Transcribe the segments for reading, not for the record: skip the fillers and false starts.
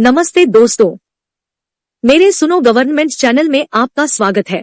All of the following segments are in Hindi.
नमस्ते दोस्तों, मेरे सुनो गवर्नमेंट चैनल में आपका स्वागत है।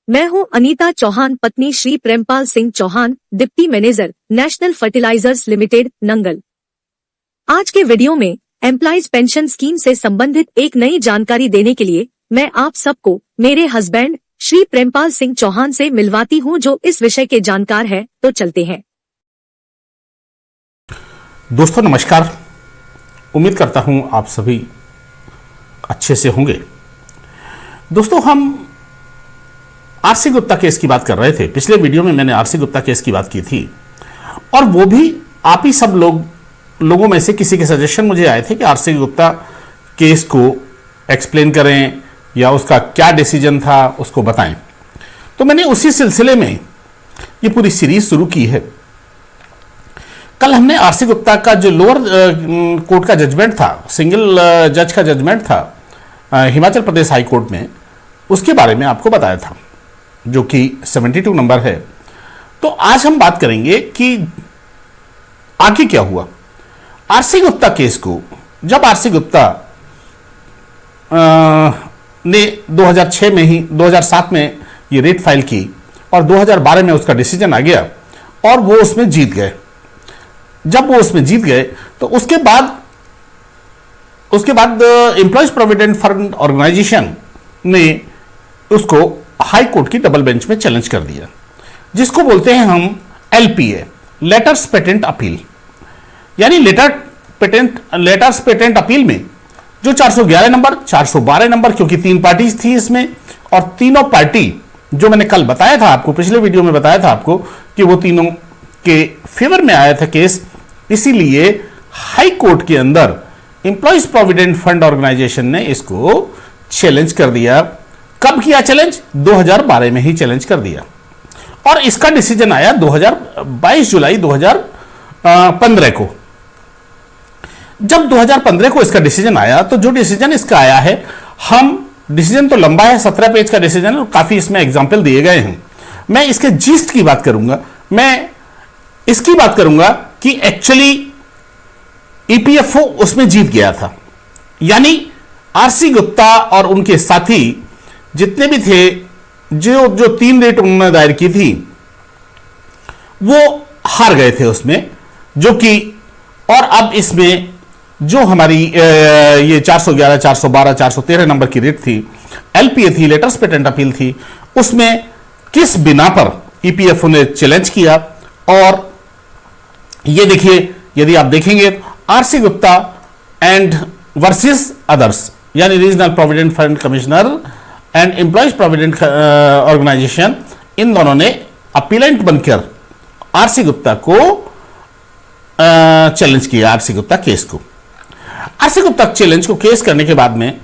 मैं हूं अनीता चौहान, पत्नी Shri Prempal Singh Chauhan, deputy manager, National Fertilizers Limited, Nangal. आज के वीडियो में एम्प्लॉइज पेंशन स्कीम से संबंधित एक नई जानकारी देने के लिए मैं आप सबको मेरे हस्बैंड श्री प्रेमपाल सिंह चौहान से मिलवाती हूं, जो इस विषय के जानकार है। तो चलते हैं। दोस्तों नमस्कार, उम्मीद करता हूं आप सभी अच्छे से होंगे। दोस्तों, हम आरसी गुप्ता केस की बात कर रहे थे। पिछले वीडियो में मैंने आरसी गुप्ता केस की बात की थी और वो भी आप ही सब लोगों में से किसी के सजेशन मुझे आए थे कि आरसी गुप्ता केस को एक्सप्लेन करें या उसका क्या डिसीजन था उसको बताएं। तो मैंने उसी सिलसिले में ये पूरी सीरीज शुरू की है। कल हमने आरसी गुप्ता का जो लोअर कोर्ट का जजमेंट था, सिंगल जज का जजमेंट था हिमाचल प्रदेश हाई कोर्ट में, उसके बारे में आपको बताया था, जो कि 72 नंबर है। तो आज हम बात करेंगे कि आगे क्या हुआ। आरसी गुप्ता केस को जब आरसी गुप्ता ने 2006 में ही 2007 में ये रेट फाइल की और 2012 में उसका डिसीजन आ गया और वो उसमें जीत गए। जब वो उसमें जीत गए तो उसके बाद एम्प्लॉयज प्रोविडेंट फंड ऑर्गेनाइजेशन ने उसको हाई कोर्ट की डबल बेंच में चैलेंज कर दिया, जिसको बोलते हैं हम एलपीए, लेटर्स पेटेंट अपील। यानी लेटर्स पेटेंट अपील में जो 411 नंबर, 412 नंबर, क्योंकि 3 पार्टीज थी इसमें और तीनों पार्टी जो मैंने कल बताया था आपको, पिछले वीडियो में बताया था आपको कि वो तीनों के फेवर में आया था केस, इसीलिए हाई कोर्ट के अंदर एम्प्लॉयज प्रोविडेंट फंड ऑर्गेनाइजेशन ने इसको चैलेंज कर दिया। कब किया चैलेंज? 2012 में ही चैलेंज कर दिया और इसका डिसीजन आया 22 जुलाई 2015 को। जब 2015 को इसका डिसीजन आया तो जो डिसीजन इसका आया है, हम डिसीजन तो लंबा है, 17 पेज का डिसीजन और काफी इसमें एग्जाम्पल दिए गए हैं। मैं इसके जीस्ट की बात करूंगा। मैं इसकी बात करूंगा कि एक्चुअली ईपीएफओ उसमें जीत गया था। यानी आरसी गुप्ता और उनके साथी जितने भी थे, जो 3 रेट उन्होंने दायर की थी, वो हार गए थे उसमें, जो कि और अब इसमें जो हमारी ये 411, 412, 413 नंबर की रेट थी, एलपीए थी, लेटर्स पेटेंट अपील थी, उसमें किस बिना पर ईपीएफओ ने चैलेंज किया। और ये देखिए, यदि आप देखेंगे RC Gupta and versus others, यानी regional provident fund commissioner and employees provident organisation, इन दोनों ने अपीलेंट बनकर आरसी गुप्ता को चैलेंज किया, आरसी गुप्ता केस को। आरसी गुप्ता चैलेंज को केस करने के बाद में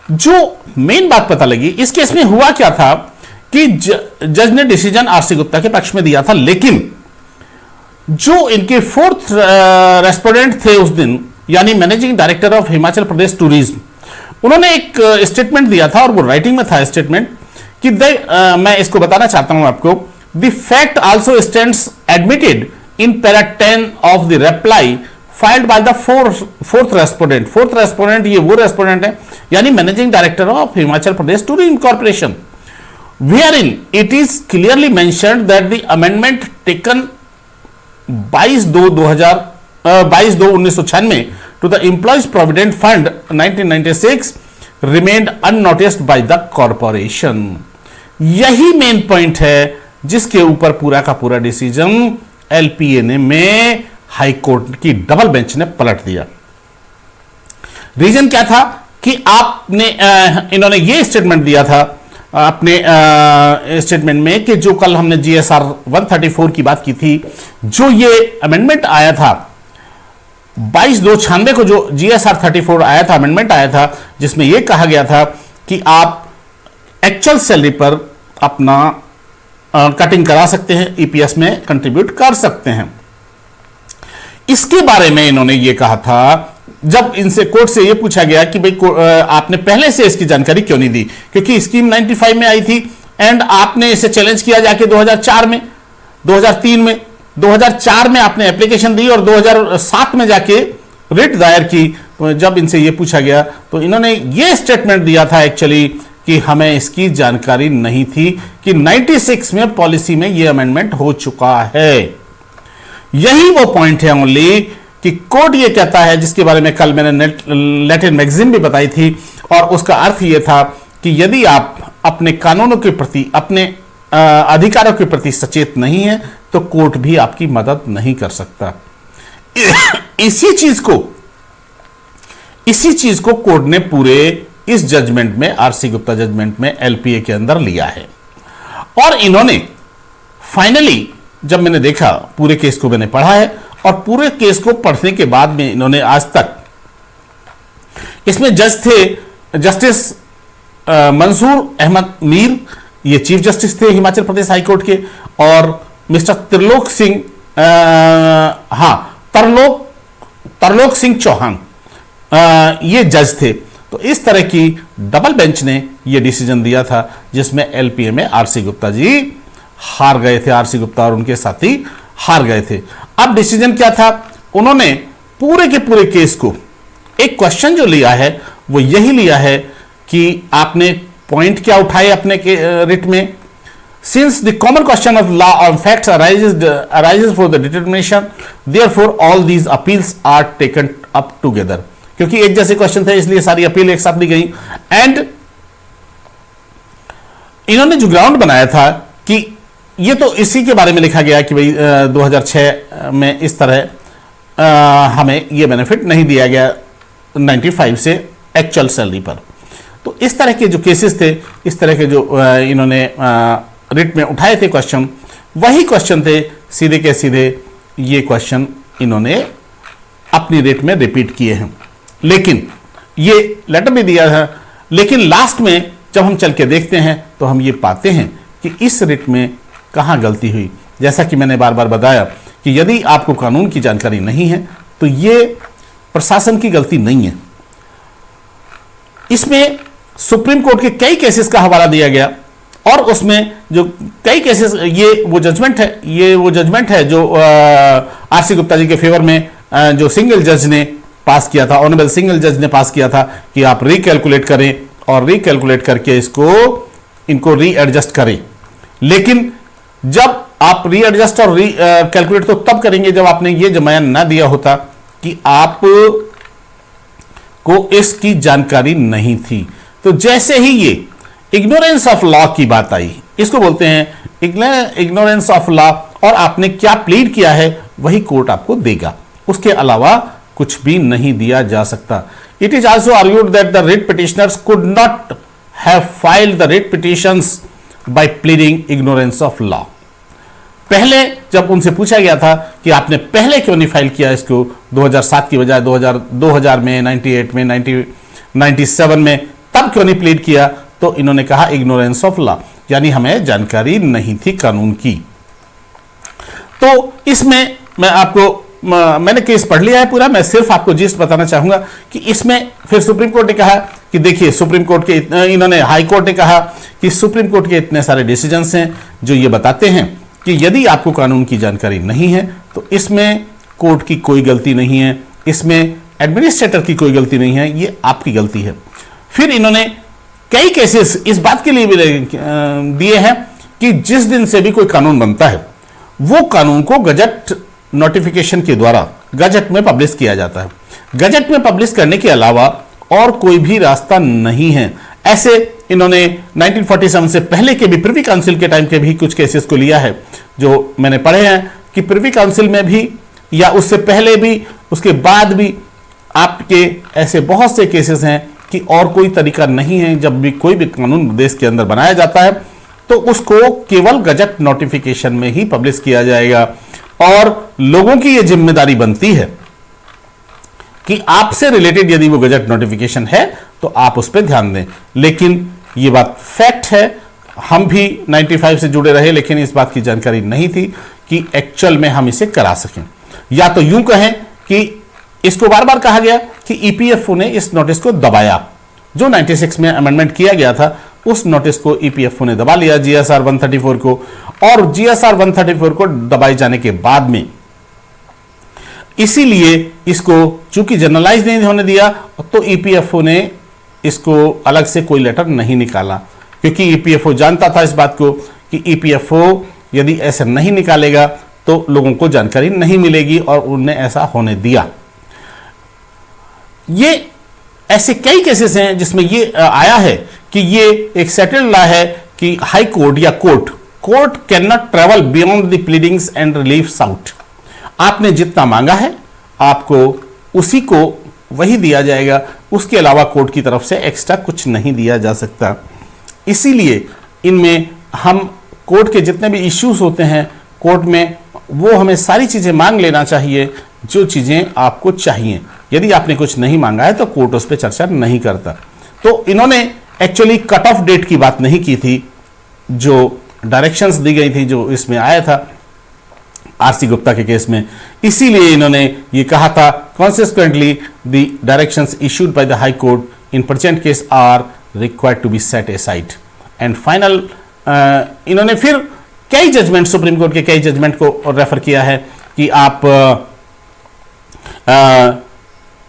जो मेन बात पता लगी, इस केस में हुआ क्या था कि जज ने डिसीजन आरसी गुप्ता के पक्ष में दिया था, लेकिन जो इनके 4th रेस्पोंडेंट थे उस दिन, यानी managing director of Himachal Pradesh tourism, उन्होंने एक स्टेटमेंट दिया था और वो राइटिंग में था स्टेटमेंट कि मैं इसको बताना चाहता हूं आपको। The fact also stands admitted in para 10 of the reply filed by the 4th respondent. 4th respondent ये वो रेस्पोंडेंट है, यानी managing director of Himachal Pradesh tourism corporation, wherein it is clearly mentioned that the amendment taken 22/1996 to the Employees Provident Fund 1996 remained unnoticed by the corporation। यही मेन पॉइंट है जिसके ऊपर पूरा का पूरा डिसीजन एलपीए ने में हाई कोर्ट की डबल बेंच ने पलट दिया। रीजन क्या था कि इन्होंने ये स्टेटमेंट दिया था अपने स्टेटमेंट में कि जो कल हमने जीएसआर 134 की बात की थी, जो ये अमेंडमेंट आया था 22/2/96 को, जो जीएसआर 34 आया था, अमेंडमेंट आया था, जिसमें यह कहा गया था कि आप एक्चुअल सैलरी पर अपना कटिंग करा सकते हैं, ईपीएस में कंट्रीब्यूट कर सकते हैं। इसके बारे में इन्होंने ये कहा था, जब इनसे कोर्ट से ये पूछा गया कि भाई आपने पहले से इसकी जानकारी क्यों नहीं दी, क्योंकि स्कीम 95 में आई थी एंड आपने इसे चैलेंज किया जाके 2004 में, 2003 में, 2004 में आपने एप्लीकेशन दी और 2007 में जाके रिट दायर की, जब इनसे ये पूछा गया तो इन्होंने ये स्टेटमेंट दिया था एक्चुअली कि हमें इसकी जानकारी नहीं थी कि 96 में पॉलिसी में ये अमेंडमेंट हो चुका है। यही वो पॉइंट है ओनली कि कोड ये कहता है, जिसके बारे में कल मैंने लैटिन मैगजीन भी बताई थी, और उसका अर्थ ये था कि यदि आप अपने कानूनों के प्रति, अपने अधिकारों के प्रति सचेत नहीं है तो कोर्ट भी आपकी मदद नहीं कर सकता। इसी चीज को कोर्ट ने पूरे इस जजमेंट में, आरसी गुप्ता जजमेंट में एलपीए के अंदर लिया है। और इन्होंने फाइनली, जब मैंने देखा, पूरे केस को मैंने पढ़ा है, और पूरे केस को पढ़ने के बाद में इन्होंने आज तक, इसमें जज थे जस्टिस मंसूर अहमद मीर, ये चीफ जस्टिस थे हिमाचल प्रदेश हाई कोर्ट के, और मिस्टर त्रिलोक सिंह, तरलोक सिंह चौहान, ये जज थे। तो इस तरह की डबल बेंच ने ये डिसीजन दिया था, जिसमें एलपीए में आरसी गुप्ता जी हार गए थे, आरसी गुप्ता और उनके साथी हार गए थे। अब डिसीजन क्या था, उन्होंने पूरे के पूरे केस को, एक क्वेश्चन जो लिया है वो यही लिया है कि आपने पॉइंट क्या उठाए अपने रिट में। Since the common question of law on facts arises for the determination, therefore all these appeals are taken up together. क्योंकि एक जैसे क्वेश्चन थे इसलिए सारी अपील एक साथ ली गई। एंड इन्होंने जो ग्राउंड बनाया था कि ये तो इसी के बारे में लिखा गया कि भाई 2006 में इस तरह हमें ये बेनिफिट नहीं दिया गया 95 से एक्चुअल सैलरी पर। तो इस तरह के जो केसेस थे, इस तरह के जो इन्होंने रिट में उठाए थे क्वेश्चन, वही क्वेश्चन थे सीधे के सीधे, ये क्वेश्चन इन्होंने अपनी रिट में रिपीट किए हैं। लेकिन ये लेटर भी दिया है, लेकिन लास्ट में जब हम चल के देखते हैं तो हम ये पाते हैं कि इस रिट में कहां गलती हुई। जैसा कि मैंने बार बार बताया कि यदि आपको कानून की जानकारी नहीं है तो ये प्रशासन की गलती नहीं है। इसमें सुप्रीम कोर्ट के कई केसेस का हवाला दिया गया, और उसमें जो कई केसेस, ये वो जजमेंट है जो आरसी गुप्ता जी के फेवर में जो सिंगल जज ने पास किया था, ऑनरेबल सिंगल जज ने पास किया था कि आप रिकैलकुलेट करें और रिकैलकुलेट करके इनको रीएडजस्ट करें। लेकिन जब आप रीएडजस्ट और कैलकुलेट तो तब करेंगे जब आपने ये जमाया ना दिया होता कि आप को इसकी जानकारी नहीं थी। तो जैसे ही ये इग्नोरेंस ऑफ लॉ की बात आई, इसको बोलते हैं इग्नोरेंस ऑफ लॉ, और आपने क्या प्लीड किया है वही कोर्ट आपको देगा, उसके अलावा कुछ भी नहीं दिया जा सकता। It is also argued that the writ petitioners could not have filed the writ petitions by pleading ignorance of law. पहले जब उनसे पूछा गया था कि आपने पहले क्यों नहीं फाइल किया इसको, 2007 की बजाय 2000 में, 98 में, 97 में, तब क्यों नहीं प्लीड किया, तो इन्होंने कहा इग्नोरेंस ऑफ लॉ, यानी हमें जानकारी नहीं थी कानून की। तो इसमें मैंने केस पढ़ लिया है पूरा, मैं सिर्फ आपको जिस्ट बताना चाहूंगा कि इसमें फिर सुप्रीम कोर्ट ने कहा कि देखिए, सुप्रीम कोर्ट के इन्होंने हाई कोर्ट ने कहा कि सुप्रीम कोर्ट के इतने सारे डिसीजंस हैं जो ये बताते हैं कि यदि आपको कानून की जानकारी नहीं है तो इसमें कोर्ट की कोई गलती नहीं है, इसमें एडमिनिस्ट्रेटर की कोई गलती नहीं है, ये आपकी गलती है। फिर इन्होंने कई केसेस इस बात के लिए भी दिए हैं कि जिस दिन से भी कोई कानून बनता है वो कानून को गजट नोटिफिकेशन के द्वारा गजट में पब्लिश किया जाता है। गजट में पब्लिश करने के अलावा और कोई भी रास्ता नहीं है। ऐसे इन्होंने 1947 से पहले के भी, प्रिवी काउंसिल के टाइम के भी कुछ केसेस को लिया है जो मैंने पढ़े हैं कि प्रिवी काउंसिल में भी या उससे पहले भी उसके बाद भी आपके ऐसे बहुत से केसेस हैं कि और कोई तरीका नहीं है। जब भी कोई भी कानून देश के अंदर बनाया जाता है तो उसको केवल गजट नोटिफिकेशन में ही पब्लिश किया जाएगा, और लोगों की यह जिम्मेदारी बनती है कि आपसे रिलेटेड यदि वो गजट नोटिफिकेशन है तो आप उस पर ध्यान दें। लेकिन ये बात फैक्ट है, हम भी 95 से जुड़े रहे लेकिन इस बात की जानकारी नहीं थी कि एक्चुअल में हम इसे करा सकें। या तो यूं कहें कि इसको बार बार कहा गया कि ईपीएफओ ने इस नोटिस को दबाया, जो 96 में अमेंडमेंट किया गया था उस नोटिस को ईपीएफओ ने दबा लिया, जीएसआर 134 को। और जीएसआर 134 को दबाए जाने के बाद में इसीलिए इसको चूंकि जनरलाइज नहीं होने दिया तो ईपीएफओ ने इसको अलग से कोई लेटर नहीं निकाला, क्योंकि ईपीएफओ जानता था इस बात को कि ईपीएफओ यदि ऐसा नहीं निकालेगा तो लोगों को जानकारी नहीं मिलेगी, और उनने ऐसा होने दिया। ये ऐसे कई केसेस हैं जिसमें ये आया है कि ये एक सेटल्ड लॉ है कि हाई कोर्ट या court can not travel beyond the pleadings and relief sought. आपने जितना मांगा है आपको उसी को वही दिया जाएगा, उसके अलावा कोर्ट की तरफ से एक्स्ट्रा कुछ नहीं दिया जा सकता। इसीलिए इनमें हम कोर्ट के जितने भी इश्यूज होते हैं कोर्ट में, वो हमें सारी चीजें मांग लेना चाहिए जो चीजें आपको चाहिए। यदि आपने कुछ नहीं मांगा है तो कोर्ट उस पर चर्चा नहीं करता। तो इन्होंने एक्चुअली कट ऑफ डेट की बात नहीं की थी, जो डायरेक्शंस दी गई थी जो इसमें आया था आरसी गुप्ता के केस में, इसीलिए इन्होंने ये कहा था consequently the directions issued by the high court in present case are required to be set aside. And final इन्होंने फिर कई जजमेंट, सुप्रीम कोर्ट के कई जजमेंट को रेफर किया है कि आप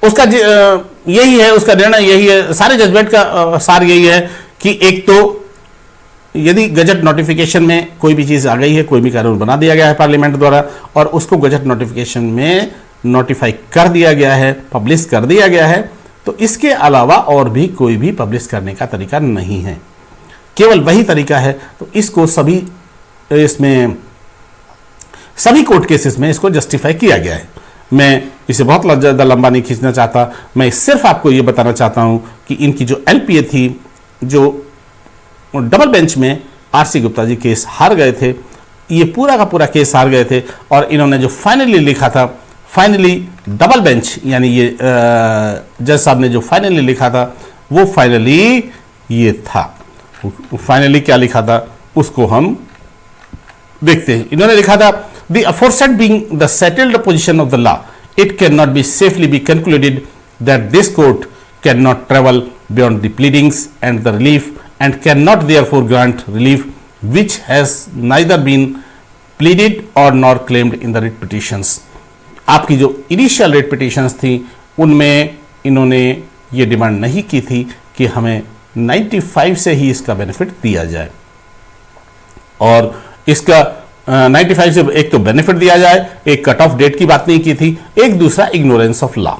उसका यही है, उसका निर्णय यही है, सारे जजमेंट का सार यही है कि एक तो यदि गजट नोटिफिकेशन में कोई भी चीज आ गई है, कोई भी कानून बना दिया गया है पार्लियामेंट द्वारा और उसको गजट नोटिफिकेशन में नोटिफाई कर दिया गया है, पब्लिश कर दिया गया है, तो इसके अलावा और भी कोई भी पब्लिश करने का तरीका नहीं है, केवल वही तरीका है। तो इसको सभी इसमें सभी कोर्ट केसेस में इसको जस्टिफाई किया गया है। मैं इसे बहुत ज़्यादा लंबा नहीं खींचना चाहता, मैं सिर्फ आपको ये बताना चाहता हूं कि इनकी जो एलपीए थी, जो डबल बेंच में आरसी गुप्ता जी केस हार गए थे, ये पूरा का पूरा केस हार गए थे, और इन्होंने जो फाइनली लिखा था, फाइनली डबल बेंच यानी ये जज साहब ने जो फाइनली लिखा था वो फाइनली ये था। फाइनली क्या लिखा था उसको हम देखते हैं। इन्होंने लिखा था the aforesaid being the settled position of the law, it can not be safely be concluded that this court can not travel beyond the pleadings and the relief and cannot therefore grant relief which has neither been pleaded or nor claimed in the writ petitions। आपकी जो इनिशियल रिट पिटिशंस थी उनमें इन्होंने ये डिमांड नहीं की थी कि हमें 95 से ही इसका बेनिफिट दिया जाए, और इसका 95 से एक तो बेनिफिट दिया जाए, एक कट ऑफ डेट की बात नहीं की थी, एक दूसरा इग्नोरेंस ऑफ लॉ।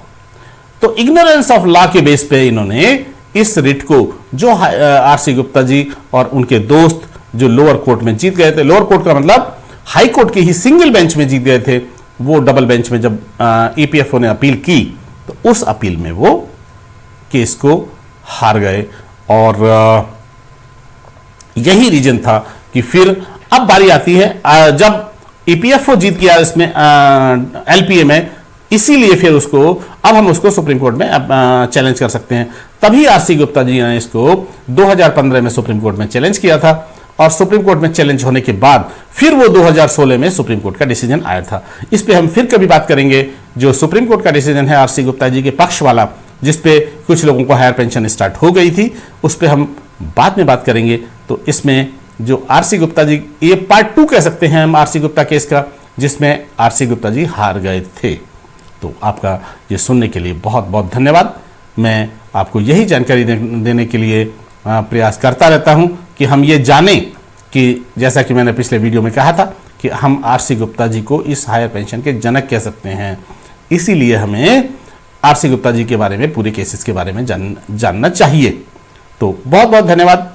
तो इग्नोरेंस ऑफ लॉ के बेस पे इन्होंने इस रिट को, जो आरसी गुप्ता जी और उनके दोस्त जो लोअर कोर्ट में जीत गए थे, लोअर कोर्ट का मतलब हाई कोर्ट की ही सिंगल बेंच में जीत गए थे, वो डबल बेंच में जब ईपीएफओ ने अपील की तो उस अपील में वो केस को हार गए, और यही रीजन था कि फिर अब बारी आती है जब ईपीएफओ जीत गया इसमें एलपीए में, इसीलिए फिर उसको अब हम उसको सुप्रीम कोर्ट में चैलेंज कर सकते हैं। तभी आरसी गुप्ता जी ने इसको 2015 में सुप्रीम कोर्ट में चैलेंज किया था, और सुप्रीम कोर्ट में चैलेंज होने के बाद फिर वो 2016 में सुप्रीम कोर्ट का डिसीजन आया था। इस पे हम फिर कभी बात करेंगे। जो सुप्रीम कोर्ट का डिसीजन है आरसी गुप्ता जी के पक्ष वाला, जिसपे कुछ लोगों को हायर पेंशन स्टार्ट हो गई थी, उस पर हम बाद में बात करेंगे। तो इसमें जो आरसी गुप्ता जी, ये पार्ट 2 कह सकते हैं हम आरसी गुप्ता केस का, जिसमें आरसी गुप्ता जी हार गए थे। तो आपका ये सुनने के लिए बहुत बहुत धन्यवाद। मैं आपको यही जानकारी देने के लिए प्रयास करता रहता हूं कि हम ये जानें कि जैसा कि मैंने पिछले वीडियो में कहा था कि हम आरसी गुप्ता जी को इस हायर पेंशन के जनक कह सकते हैं। इसीलिए हमें आरसी गुप्ता जी के बारे में, पूरे केसेस के बारे में जानना चाहिए। तो बहुत बहुत धन्यवाद।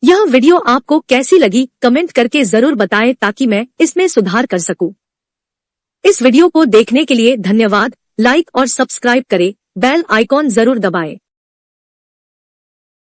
यह वीडियो आपको कैसी लगी कमेंट करके जरूर बताएं ताकि मैं इसमें सुधार कर सकूं। इस वीडियो को देखने के लिए धन्यवाद। लाइक और सब्सक्राइब करें, बेल आइकॉन जरूर दबाएं।